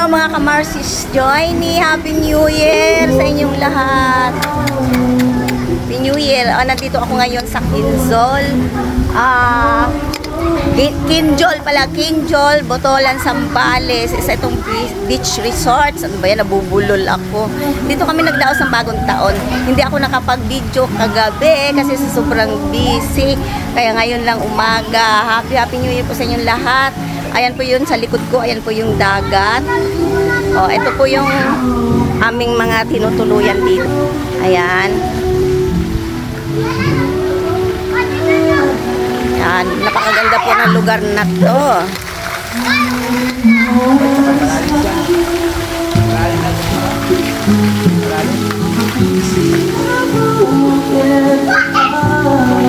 Hello mga kamarsis Joyny, Happy New Year sa inyong lahat. Happy New Year. Nandito ako ngayon sa Quinzol. Quinzol pala, Quinzol, Botolan, Zambales. Isa itong beach resort. Ano ba yan? Nabubulol ako. Dito kami nagdaos ng bagong taon. Hindi ako nakapag-video kagabi kasi sobrang busy. Kaya ngayon lang umaga. Happy New Year po sa inyong lahat. Ayan po yun sa likod ko, ayan po yung dagat. Ito po yung aming mga tinutuluyan dito. Ayan. Ayan, napakaganda po ng lugar na to.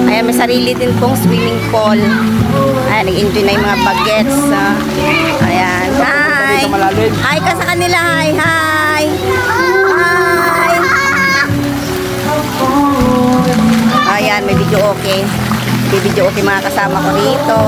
Ayan, may sarili din pong swimming pool. Ayan, nag-enjoy na yung mga bagets. Ayan, hi! Hi ka sa kanila, hi! Hi! Hi! Ayan, may video okay. May video okay mga kasama ko dito.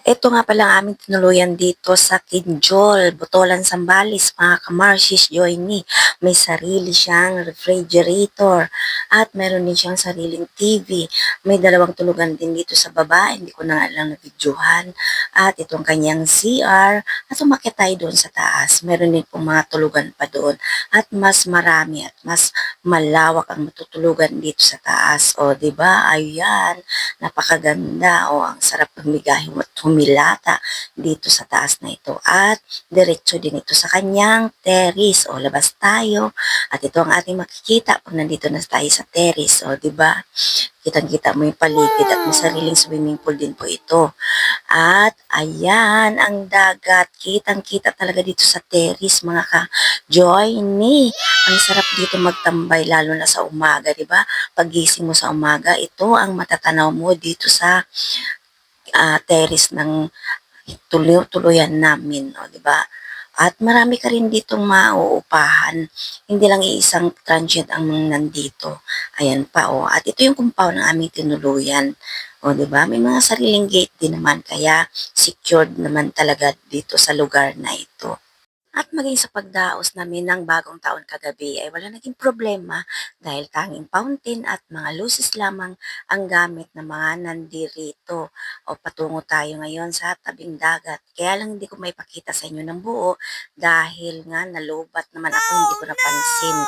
Ito nga pala ang aming tinuluyan dito sa Quinzol, Botolan, Zambales, mga kamarsis Joyny. May sarili siyang refrigerator at meron din siyang sariling TV. May dalawang tulugan din dito sa baba, hindi ko na nga lang na-videohan. At itong kanyang CR at umakyat tayo doon sa taas. Meron din pong mga tulugan pa doon at mas marami at mas malawak ang matutulugan dito sa taas. O, diba? Ayan, napakaganda. O, ang sarap pagmigahin at humilata dito sa taas na ito. At diretso din ito sa kanyang terrace. O, labas tayo. At ito ang ating makikita pag nandito na tayo sa terrace. O, diba? Kitang-kita mo yung paligid at may sariling swimming pool din po ito. At ayan, ang dagat. Kitang-kita talaga dito sa terrace, mga ka-Joyny. Ang sarap dito magtambay, lalo na sa umaga, di ba? Pagising mo sa umaga, ito ang matatanaw mo dito sa terrace ng tuluyan namin, o, di ba? At marami ka rin ditong mauupahan. Hindi lang iisang transient ang nandito. Ayan pa, o. At ito yung compound ng aming tinuluyan. O, di ba? May mga sariling gate din naman. Kaya secured naman talaga dito sa lugar na ito. At maging sa pagdaos namin ng bagong taon kagabi ay wala naging problema dahil tanging fountain at mga luces lamang ang gamit ng mga nandirito. O patungo tayo ngayon sa tabing dagat. Kaya lang hindi ko may pakita sa inyo ng buo dahil nga nalubat naman ako, hindi ko napansin.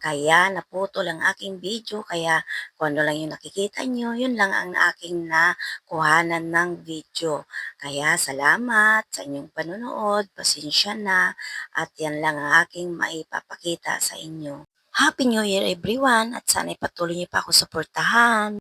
Kaya naputol ang aking video, kaya kung ano lang yung nakikita nyo, yun lang ang aking nakuhanan ng video. Kaya salamat sa inyong panonood, pasensya na. At yan lang ang aking maipapakita sa inyo. Happy New Year everyone at sana'y patuloy niyo pa ako suportahan.